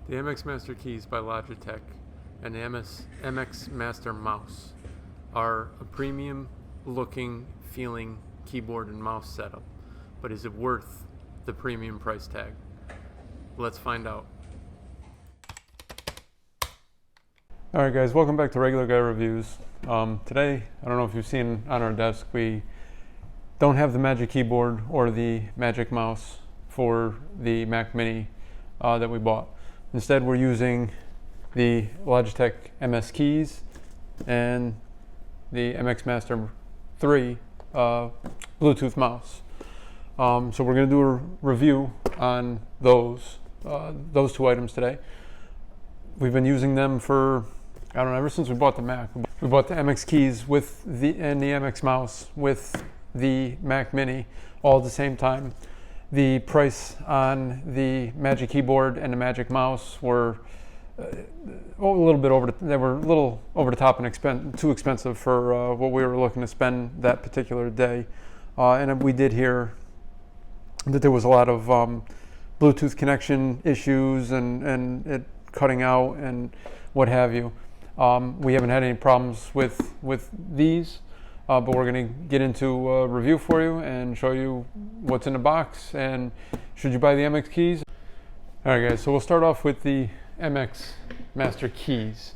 The MX Master keys by Logitech and the MX Master mouse are a premium looking, feeling keyboard and mouse setup, but is it worth the premium price tag? Let's find out. Alright guys, welcome back to Regular Guy Reviews. Today, I don't know if you've seen on our desk, we don't have the Magic Keyboard or the Magic Mouse for the Mac Mini that we bought. Instead, we're using the Logitech MS keys and the MX Master 3 Bluetooth mouse. So we're going to do a review on those two items today. We've been using them for, I don't know, ever since we bought the Mac. We bought the MX keys and the MX mouse with the Mac Mini all at the same time. The price on the Magic Keyboard and the Magic Mouse were a little bit they were a little over the top and too expensive for what we were looking to spend that particular day. And we did hear that there was a lot of Bluetooth connection issues and it cutting out and what have you. We haven't had any problems with these. But we're going to get into a review for you and show you what's in the box and should you buy the MX keys. Alright guys, so we'll start off with the MX Master keys.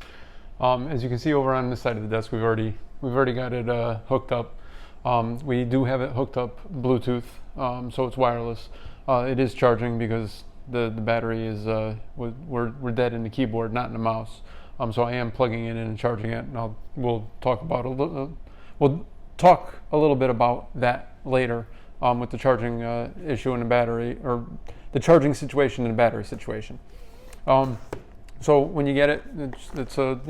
As you can see over on this side of the desk, we've already got it hooked up. We do have it hooked up Bluetooth, so it's wireless. It is charging because the battery is we're dead in the keyboard, not in the mouse. So I am plugging it in and charging it, and we'll talk a little bit about that later with the charging issue in the battery, or the charging situation and the battery situation. So when you get it, it's a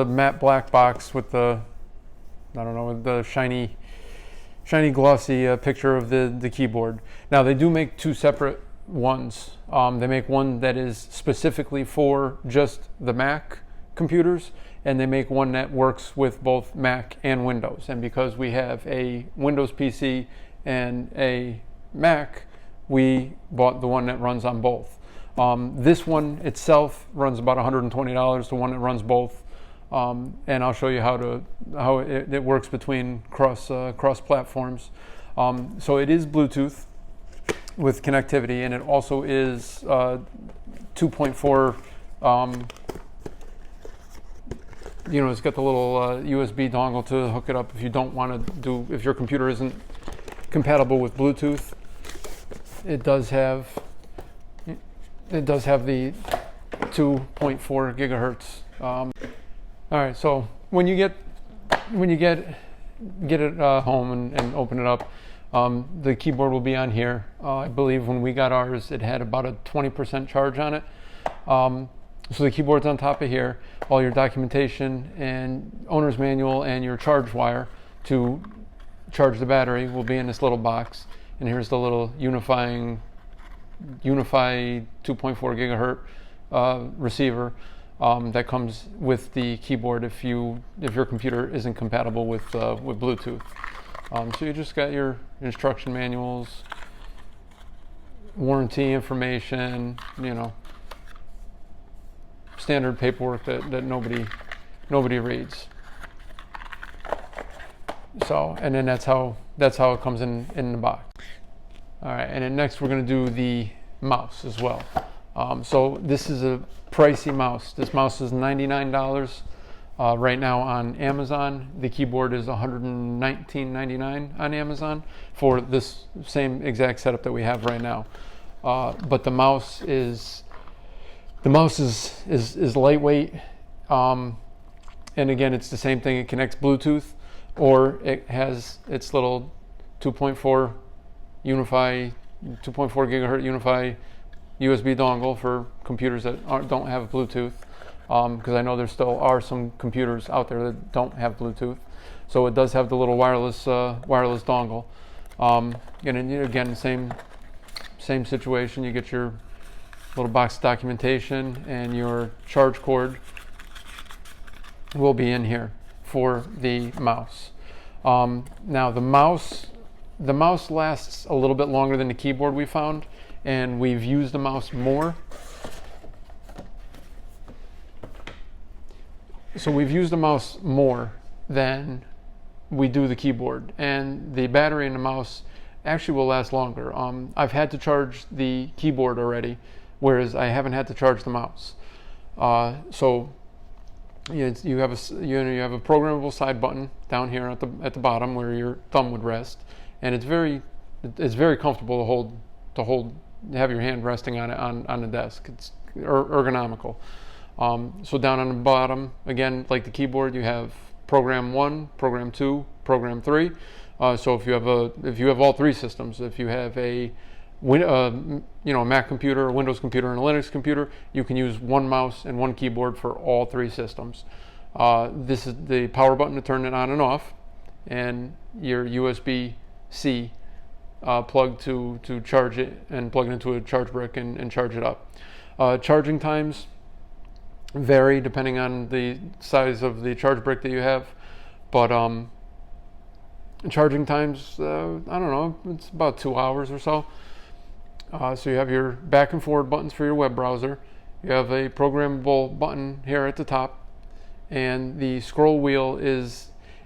matte black box with the shiny glossy picture of the keyboard. Now they do make two separate ones. They make one that is specifically for just the Mac computers, and they make one that works with both Mac and Windows. And because we have a Windows PC and a Mac, we bought the one that runs on both. This one itself runs about $120, the one that runs both. And I'll show you how it works between cross platforms. So it is Bluetooth with connectivity, and it also is 2.4. It's got the little USB dongle to hook it up if you don't want to if your computer isn't compatible with Bluetooth. It does have the 2.4 gigahertz. All right, so when you get it home and open it up, the keyboard will be on here. I believe when we got ours, it had about a 20% charge on it. So the keyboard's on top of here. All your documentation and owner's manual and your charge wire to charge the battery will be in this little box. And here's the little Unify 2.4 gigahertz receiver that comes with the keyboard if your computer isn't compatible with Bluetooth. So you just got your instruction manuals, warranty information, standard paperwork that nobody reads. So, and then that's how it comes in the box. All right, and then next we're going to do the mouse as well. So this is a pricey mouse. This mouse is $99 right now on Amazon. The keyboard is $119.99 on Amazon for this same exact setup that we have right now. But the mouse is lightweight, and again, it's the same thing. It connects Bluetooth, or it has its little 2.4 gigahertz Unify USB dongle for computers that don't have Bluetooth, because I know there still are some computers out there that don't have Bluetooth. So it does have the little wireless dongle. And again, same situation. You get your little box documentation, and your charge cord will be in here for the mouse. Now the mouse lasts a little bit longer than the keyboard we found, and we've used the mouse more So we've used the mouse more than we do the keyboard, and the battery in the mouse actually will last longer. I've had to charge the keyboard already, whereas I haven't had to charge the mouse. So you have a programmable side button down here at the bottom where your thumb would rest, and it's very comfortable to have your hand resting on it on the desk. It's ergonomical. So down on the bottom, again, like the keyboard, you have program 1, program 2, program 3. So if you have all three systems, if you have a Mac computer, a Windows computer, and a Linux computer, you can use one mouse and one keyboard for all three systems. This is the power button to turn it on and off, and your USB-C plug to charge it and plug it into a charge brick and charge it up. Charging times vary depending on the size of the charge brick that you have, but charging times, I don't know, it's about 2 hours or so. So you have your back and forward buttons for your web browser. You have a programmable button here at the top, and the scroll wheel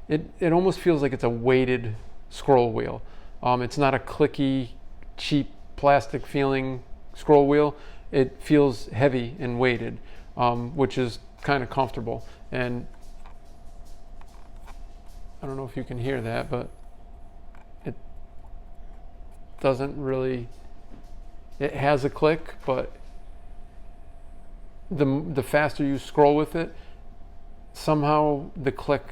it almost feels like it's a weighted scroll wheel. It's not a clicky, cheap plastic feeling scroll wheel. It feels heavy and weighted, which is kind of comfortable. And I don't know if you can hear that, but it doesn't really, it has a click, but the faster you scroll with it, somehow the click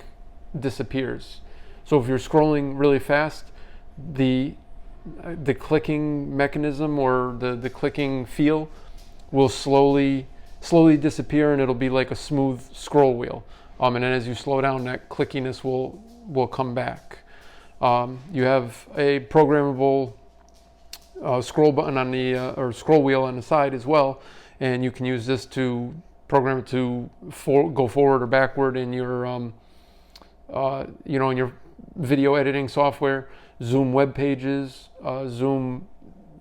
disappears. So if you're scrolling really fast, the clicking mechanism or the clicking feel will slowly disappear, and it'll be like a smooth scroll wheel. And then as you slow down, that clickiness will come back. You have a programmable scroll button on the or scroll wheel on the side as well, and you can use this to program it to go forward or backward in your in your video editing software, zoom web pages, zoom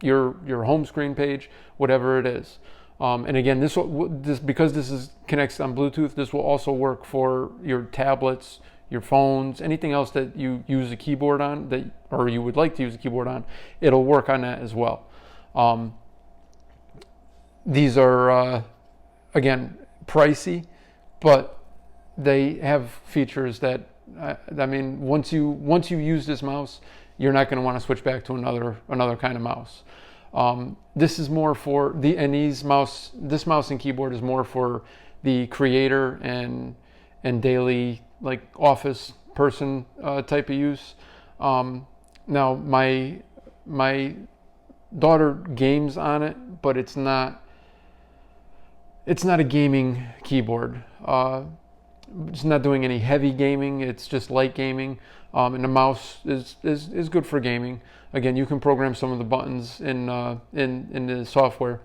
your home screen page, whatever it is. And again, because this connects on Bluetooth, this will also work for your tablets, your phones, anything else that you use a keyboard on, or you would like to use a keyboard on. It'll work on that as well. These are again pricey, but they have features that I mean, once you use this mouse, you're not going to want to switch back to another kind of mouse. This is more for this mouse and keyboard is more for the creator and daily, like, office person type of use. Now my daughter games on it, but it's not a gaming keyboard. It's not doing any heavy gaming. It's just light gaming, and the mouse is good for gaming. Again, you can program some of the buttons in the software,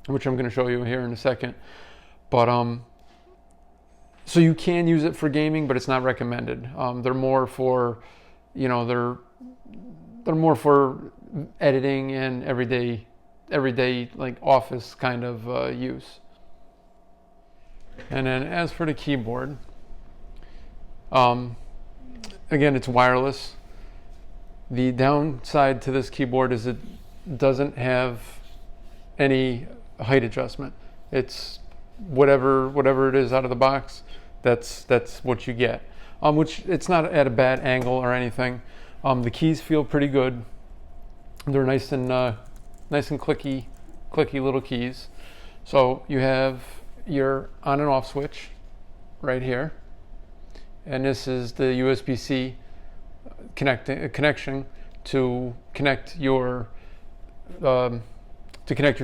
which I'm going to show you here in a second. But so you can use it for gaming, but it's not recommended. They're more for, they're more for editing and everyday like office kind of use. And then as for the keyboard, again, it's wireless. The downside to this keyboard is it doesn't have any height adjustment. It's whatever it is out of the box, that's what you get. Which it's not at a bad angle or anything. The keys feel pretty good. They're nice and clicky little keys. So you have your on and off switch right here, and this is the USB-C connection to connect your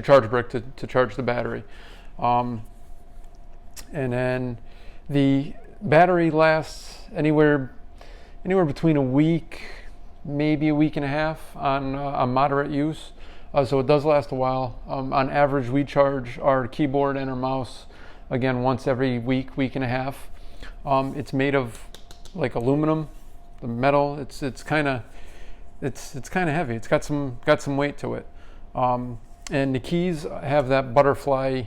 charge brick to charge the battery, and then the battery lasts anywhere between a week, maybe a week and a half on moderate use. So it does last a while. On average, we charge our keyboard and our mouse again once every week and a half. It's made of like aluminum, the metal. It's kind of heavy. It's got some weight to it. And the keys have that butterfly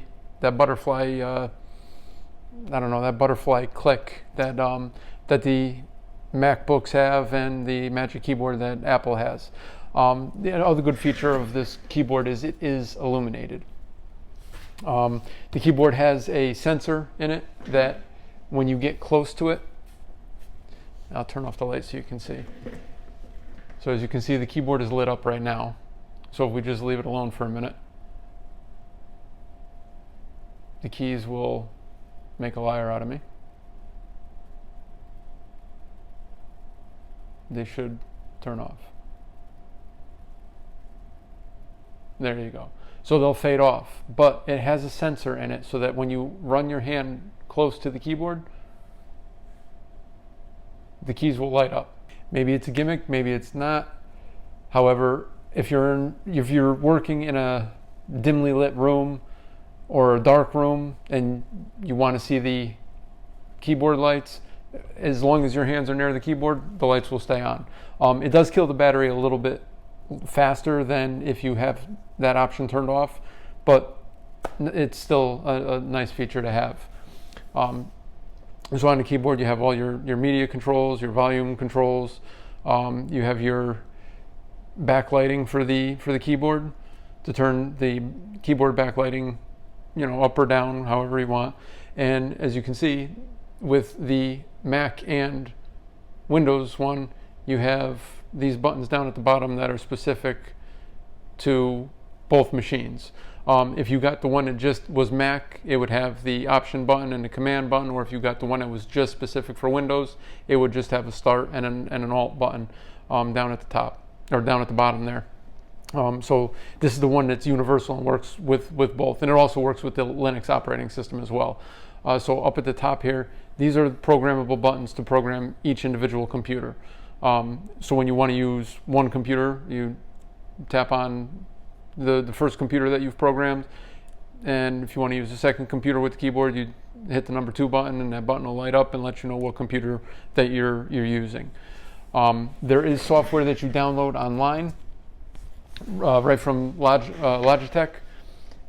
I don't know, that butterfly click that that the MacBooks have and the Magic Keyboard that Apple has. The other good feature of this keyboard is it is illuminated. The keyboard has a sensor in it that when you get close to it, I'll turn off the light so you can see. So as you can see, the keyboard is lit up right now. So if we just leave it alone for a minute, the keys will make a liar out of me. They should turn off. There you go. So they'll fade off, but it has a sensor in it so that when you run your hand close to the keyboard, the keys will light up. Maybe it's a gimmick, maybe it's not. However, if you're working in a dimly lit room or a dark room and you want to see the keyboard lights, as long as your hands are near the keyboard, the lights will stay on. It does kill the battery a little bit faster than if you have that option turned off, but it's still a nice feature to have. So on the keyboard you have all your media controls, your volume controls, you have your backlighting for the keyboard to turn the keyboard backlighting, up or down, however you want. And as you can see, with the Mac and Windows one, you have these buttons down at the bottom that are specific to both machines. If you got the one that just was Mac, it would have the option button and the command button, or if you got the one that was just specific for Windows, it would just have a start and an alt button down at the top, or down at the bottom there. So this is the one that's universal and works with both, and it also works with the Linux operating system as well. So up at the top here, these are programmable buttons to program each individual computer. So when you want to use one computer, you tap on the first computer that you've programmed, and if you want to use the second computer with the keyboard, you hit the number 2 button, and that button will light up and let you know what computer that you're using. There is software that you download online right from Logitech,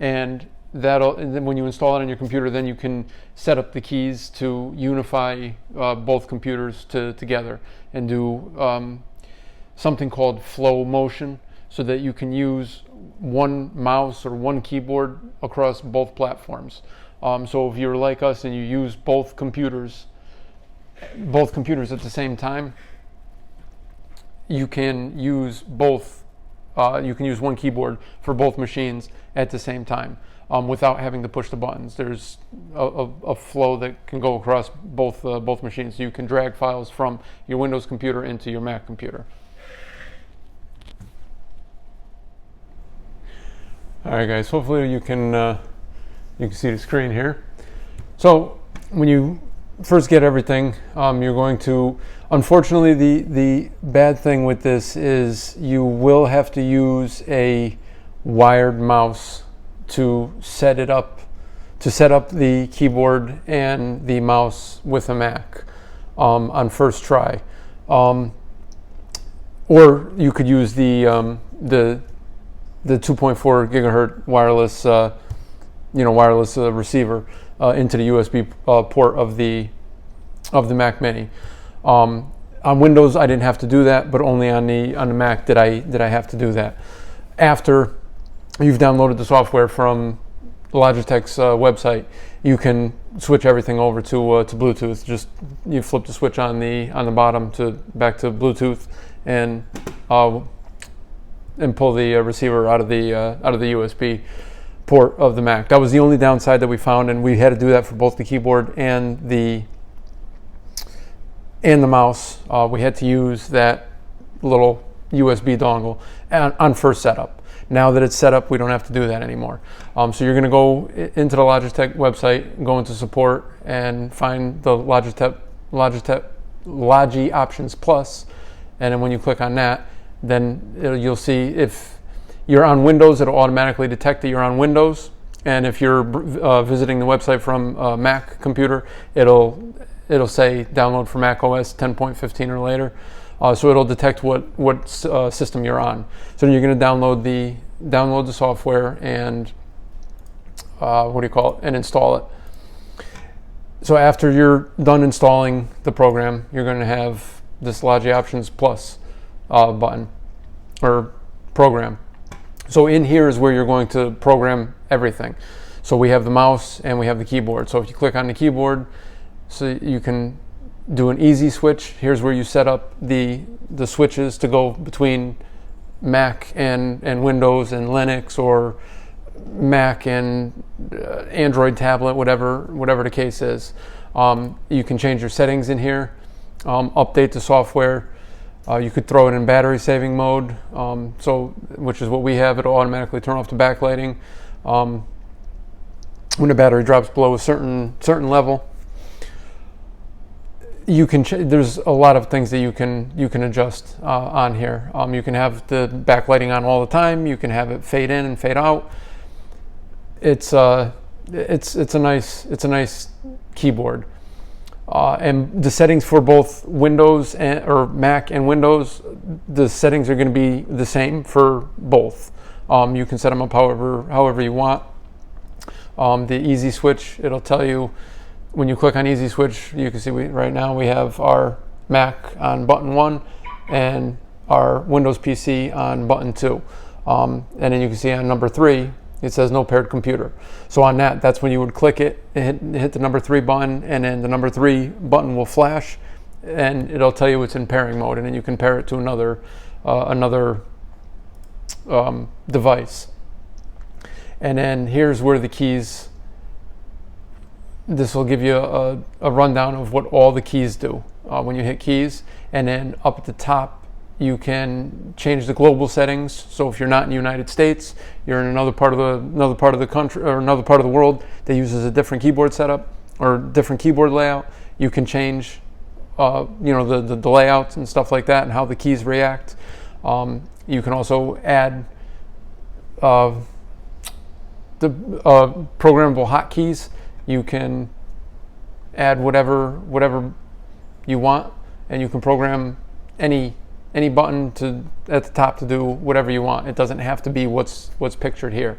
and then when you install it on your computer, then you can set up the keys to unify both computers together and do something called flow motion, so that you can use one mouse or one keyboard across both platforms. So if you're like us and you use both computers at the same time, you can use both. You can use one keyboard for both machines at the same time without having to push the buttons. There's a flow that can go across both machines. So you can drag files from your Windows computer into your Mac computer. All right, guys. Hopefully you can see the screen here. So when you first get everything, you're going to. Unfortunately, the bad thing with this is you will have to use a wired mouse to set up the keyboard and the mouse with a Mac on first try, or you could use the 2.4 gigahertz wireless receiver into the USB port of the Mac Mini. On Windows, I didn't have to do that, but only on the Mac did I have to do that. After you've downloaded the software from Logitech's website, you can switch everything over to Bluetooth. Just you flip the switch on the bottom back to Bluetooth, and pull the receiver out of the USB port of the Mac. That was the only downside that we found, and we had to do that for both the keyboard and the mouse. We had to use that little USB dongle on first setup. Now that it's set up, we don't have to do that anymore. So you're going to go into the Logitech website, go into support, and find the Logitech Logi Options Plus, and then when you click on that, then you'll see if you're on Windows, it'll automatically detect that you're on Windows, and if you're visiting the website from a Mac computer, it'll say download for Mac OS 10.15 or later. So it'll detect what system you're on. So then you're going to download the software and and install it. So after you're done installing the program, you're going to have this Logi Options Plus button or program. So in here is where you're going to program everything. So we have the mouse and we have the keyboard. So if you click on the keyboard, so you can do an easy switch. Here's where you set up the switches to go between Mac and Windows and Linux, or Mac and Android tablet, whatever the case is. You can change your settings in here, update the software. You could throw it in battery saving mode, which is what we have. It'll automatically turn off the backlighting when the battery drops below a certain level. You can there's a lot of things that you can adjust on here. You can have the backlighting on all the time. You can have it fade in and fade out. It's a nice keyboard. And the settings for both Windows or Mac and Windows, the settings are going to be the same for both. You can set them up however you want. The easy switch, it'll tell you when you click on easy switch. You can see right now we have our Mac on button 1 and our Windows PC on button 2. And then you can see on number 3 it says no paired computer. So on that's when you would click it and hit the number 3 button, and then the number 3 button will flash and it'll tell you it's in pairing mode, and then you can pair it to another device. And then here's where the keys, this will give you a rundown of what all the keys do when you hit keys. And then up at the top you can change the global settings. So if you're not in the United States, you're in another part of the country or another part of the world that uses a different keyboard setup or different keyboard layout, you can change the layouts and stuff like that and how the keys react. You can also add the programmable hotkeys. You can add whatever you want, and you can program any button at the top to do whatever you want. It doesn't have to be what's pictured here.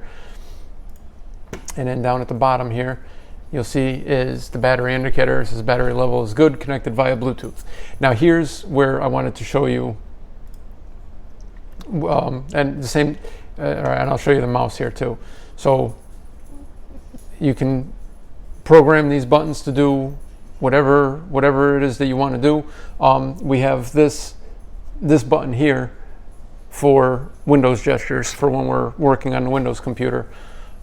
And then down at the bottom here, you'll see is the battery indicator. It says battery level is good, connected via Bluetooth. Now here's where I wanted to show you, and the same, and I'll show you the mouse here too. So you can program these buttons to do whatever it is that you want to do. We have this button here for Windows gestures for when we're working on the Windows computer.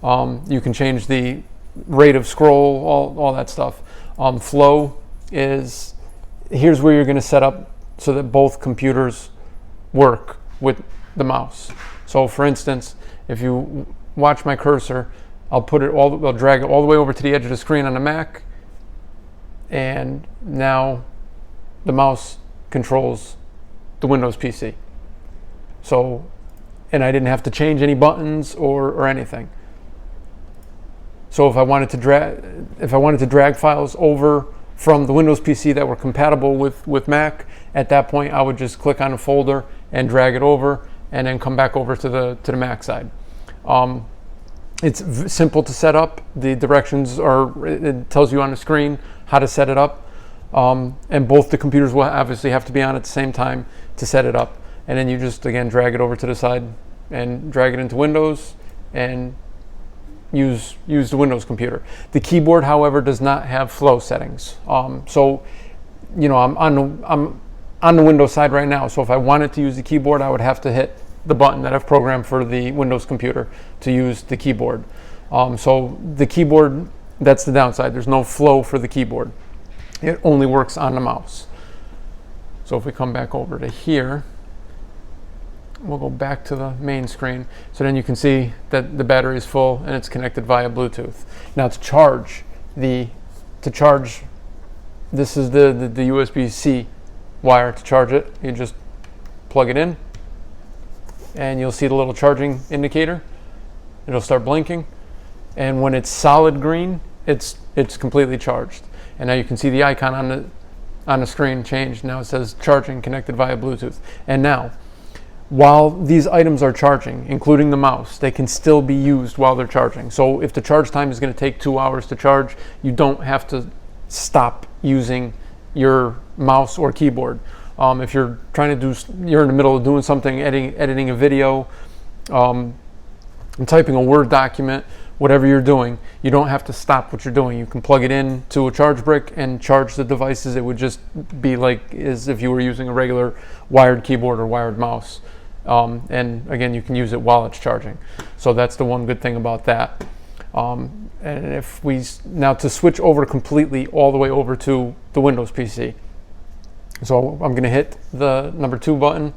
You can change the rate of scroll, all that stuff. Flow is, here's where you're going to set up so that both computers work with the mouse. So for instance, if you watch my cursor, I'll drag it all the way over to the edge of the screen on the Mac, and now the mouse controls the Windows PC. So, and I didn't have to change any buttons or anything. So if I wanted to drag files over from the Windows PC that were compatible with Mac, at that point I would just click on a folder and drag it over, and then come back over to the Mac side. It's simple to set up. The directions it tells you on the screen how to set it up. And both the computers will obviously have to be on at the same time to set it up. And then you just, again, drag it over to the side and drag it into Windows and use the Windows computer. The keyboard, however, does not have flow settings. So, I'm on the Windows side right now. So if I wanted to use the keyboard, I would have to hit the button that I've programmed for the Windows computer to use the keyboard. So the keyboard, that's the downside. There's no flow for the keyboard. It only works on the mouse. So if we come back over to here, we'll go back to the main screen. So then you can see that the battery is full and it's connected via Bluetooth. Now to charge, this is the USB-C wire to charge it. You just plug it in, and you'll see the little charging indicator. It'll start blinking, and when it's solid green, it's completely charged. And now you can see the icon on the screen change. Now it says charging connected via Bluetooth. And now, while these items are charging, including the mouse, they can still be used while they're charging. So if the charge time is going to take 2 hours to charge, you don't have to stop using your mouse or keyboard. If you're trying to you're in the middle of doing something, editing a video, typing a Word document, whatever you're doing, you don't have to stop what you're doing. You can plug it in to a charge brick and charge the devices. It would just be like as if you were using a regular wired keyboard or wired mouse. And again, you can use it while it's charging. So that's the one good thing about that. And if we now to switch over completely all the way over to the Windows PC. So I'm going to hit the number 2 button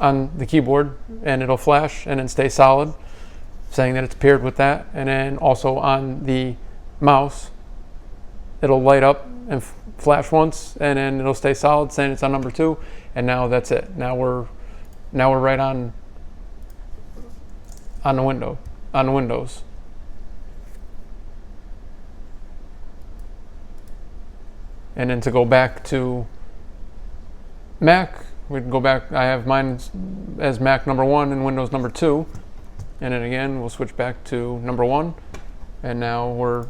on the keyboard and it'll flash and then stay solid, saying that it's paired with that. And then also on the mouse, it'll light up and flash once, and then it'll stay solid, saying it's on number 2. And now that's it. Now we're right on the Windows. And then to go back to Mac, we'd go back. I have mine as Mac number 1 and Windows number 2. And then again, we'll switch back to number 1, and now we're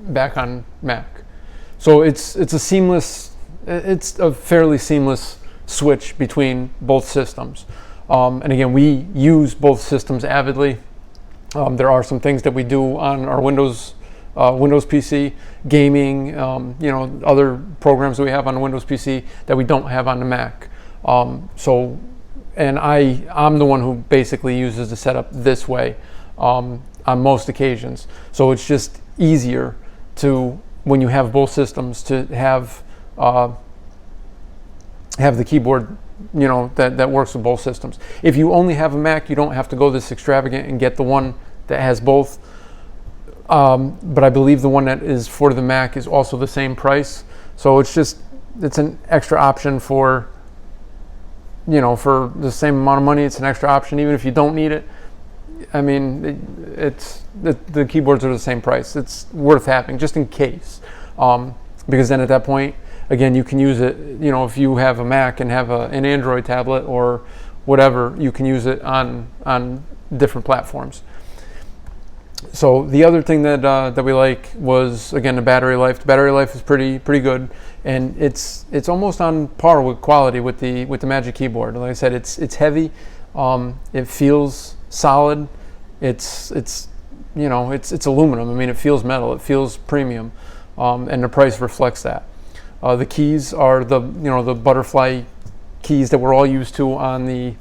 back on Mac. So it's a fairly seamless switch between both systems. And again, we use both systems avidly. There are some things that we do on our Windows PC, gaming, other programs that we have on the Windows PC that we don't have on the Mac. And I'm the one who basically uses the setup this way on most occasions. So it's just easier to, when you have both systems, to have the keyboard, that works with both systems. If you only have a Mac, you don't have to go this extravagant and get the one that has both. But I believe the one that is for the Mac is also the same price. So it's an extra option for the same amount of money. It's an extra option, even if you don't need it. I mean, the keyboards are the same price. It's worth having just in case, because then at that point, again, you can use it. If you have a Mac and have an Android tablet or whatever, you can use it on different platforms. So the other thing that we like was, again, the battery life. The battery life is pretty good, and it's almost on par with quality with the Magic Keyboard. Like I said, it's heavy. It feels solid. It's aluminum. I mean, it feels metal. It feels premium, and the price reflects that. The keys are the butterfly keys that we're all used to on the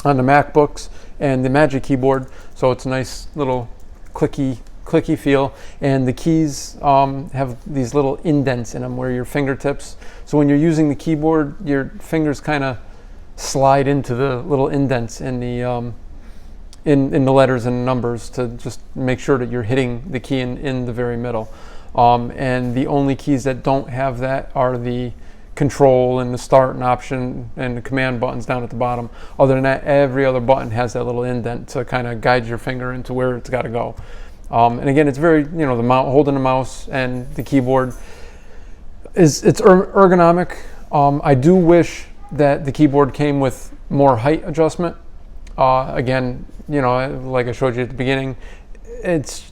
MacBooks and the Magic Keyboard. So it's a nice little clicky feel, and the keys have these little indents in them where your fingertips. So when you're using the keyboard, your fingers kind of slide into the little indents in the in the letters and numbers to just make sure that you're hitting the key in the very middle. And the only keys that don't have that are the Control and the Start and Option and the Command buttons down at the bottom. Other than that, every other button has that little indent to kind of guide your finger into where it's got to go. And again, it's very, holding the mouse and the keyboard it's ergonomic. I do wish that the keyboard came with more height adjustment. Again, like I showed you at the beginning, it's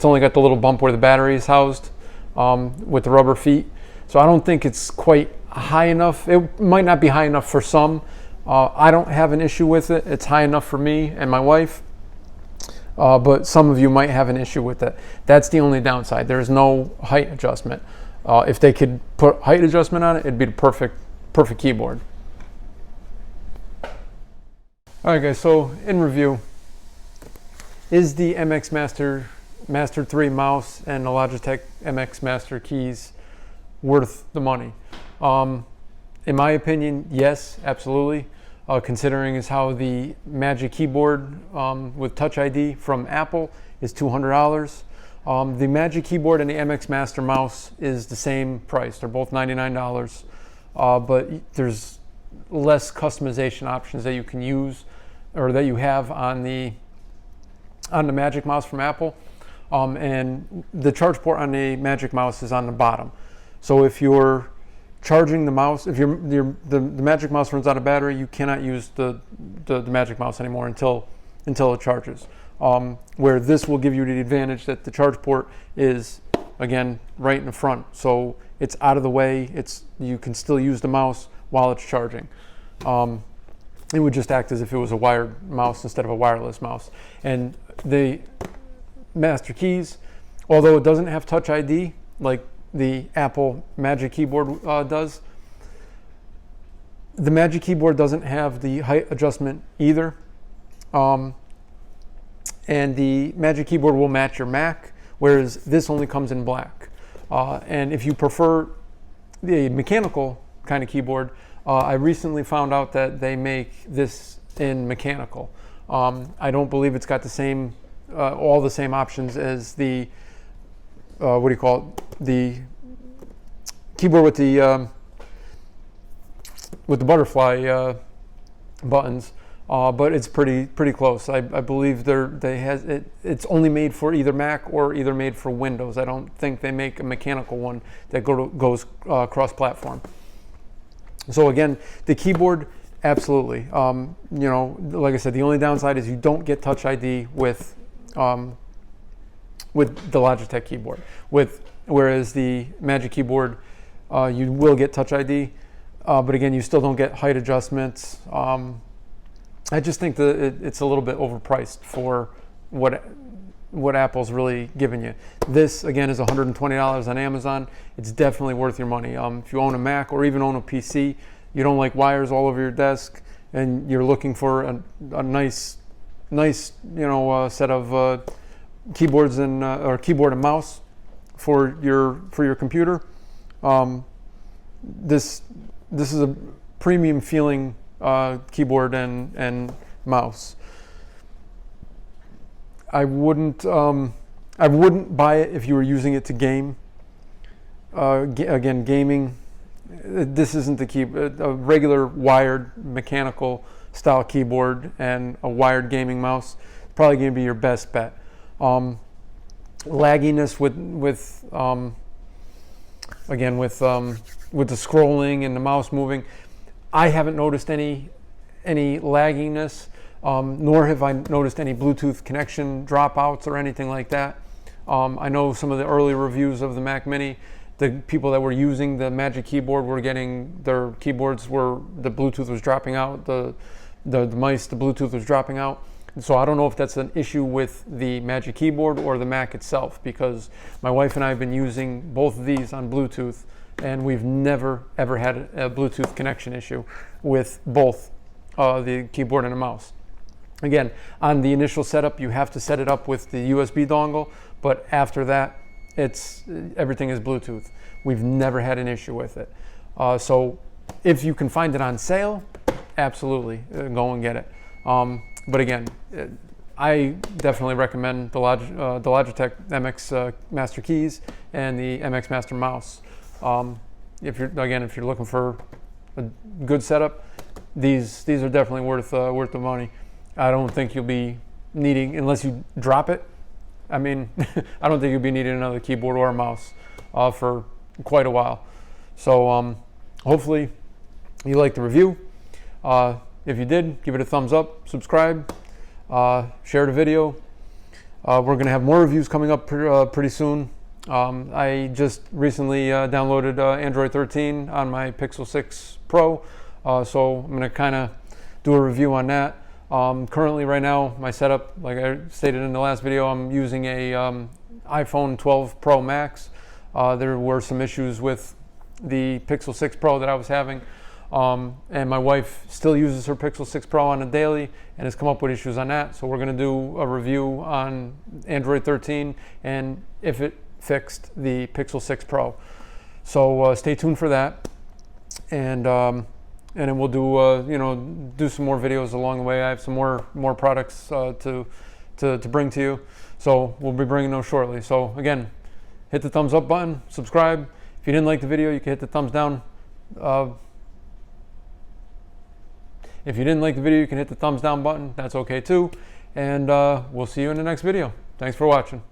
only got the little bump where the battery is housed with the rubber feet. So I don't think it's quite high enough. It might not be high enough for some. I don't have an issue with it. It's high enough for me and my wife. But some of you might have an issue with it. That's the only downside. There's no height adjustment. If they could put height adjustment on it, it'd be the perfect keyboard. All right, guys, so in review, is the MX Master 3 mouse and the Logitech MX Master keys worth the money? In my opinion, yes, absolutely. Considering is how the Magic Keyboard with Touch ID from Apple is $200. The Magic Keyboard and the MX Master mouse is the same price. They're both $99, but there's less customization options that you can use or that you have on the Magic Mouse from Apple. And the charge port on the Magic Mouse is on the bottom. So if you're charging the mouse, if the Magic Mouse runs out of battery, you cannot use the Magic Mouse anymore until it charges. where this will give you the advantage that the charge port is, again, right in the front. So it's out of the way. You can still use the mouse while it's charging. It would just act as if it was a wired mouse instead of a wireless mouse. And the Master Keys, although it doesn't have Touch ID like the Apple Magic Keyboard does, the Magic Keyboard doesn't have the height adjustment either. And the Magic Keyboard will match your Mac, whereas this only comes in black. And if you prefer the mechanical kind of keyboard, I recently found out that they make this in mechanical. I don't believe it's got the same, all the same options as the, what do you call it? The keyboard with the butterfly buttons, but it's pretty close. I believe it's only made for either Mac or either made for Windows. I don't think they make a mechanical one that goes cross-platform. So again, the keyboard, absolutely. You know, like I said, the only downside is you don't get Touch ID with the Logitech keyboard. Whereas the Magic Keyboard, you will get Touch ID, but again, you still don't get height adjustments. I just think that it's a little bit overpriced for what Apple's really giving you. This, again, is $120 on Amazon. It's definitely worth your money. If you own a Mac or even own a PC, you don't like wires all over your desk, and you're looking for a nice set of keyboards and or keyboard and mouse for your computer. This is a premium feeling keyboard and mouse. I wouldn't buy it if you were using it to game. Again, gaming, this isn't the keyboard. A regular wired mechanical style keyboard and a wired gaming mouse is probably going to be your best bet. Lagginess with the scrolling and the mouse moving, I haven't noticed any lagginess. Nor have I noticed any Bluetooth connection dropouts or anything like that. I know some of the early reviews of the Mac Mini, the people that were using the Magic Keyboard were getting their keyboards where the Bluetooth was dropping out, the mice, the Bluetooth was dropping out. So I don't know if that's an issue with the Magic Keyboard or the Mac itself, because my wife and I have been using both of these on Bluetooth, and we've never ever had a Bluetooth connection issue with both the keyboard and the mouse. Again, on the initial setup, you have to set it up with the USB dongle, but after that, everything is Bluetooth. We've never had an issue with it. So if you can find it on sale, absolutely, go and get it. But again, I definitely recommend the Logitech MX Master Keys and the MX Master Mouse. If you're looking for a good setup, these are definitely worth the money. I don't think you'll be needing, unless you drop it. I mean, I don't think you'll be needing another keyboard or a mouse for quite a while. So hopefully you liked the review. If you did, give it a thumbs up, subscribe, share the video. We're going to have more reviews coming up pretty soon. I just recently downloaded Android 13 on my Pixel 6 Pro, so I'm going to kind of do a review on that. Currently, right now, my setup, like I stated in the last video, I'm using a iPhone 12 Pro Max. There were some issues with the Pixel 6 Pro that I was having, and my wife still uses her Pixel 6 Pro on a daily and has come up with issues on that. So we're going to do a review on Android 13 and if it fixed the Pixel 6 Pro. So stay tuned for that, and then we'll do some more videos along the way. I have some more products to bring to you, so we'll be bringing those shortly. So again, hit the thumbs up button, subscribe. If you didn't like the video, you can hit the thumbs down. If you didn't like the video, you can hit the thumbs down button. That's okay too. And we'll see you in the next video. Thanks for watching.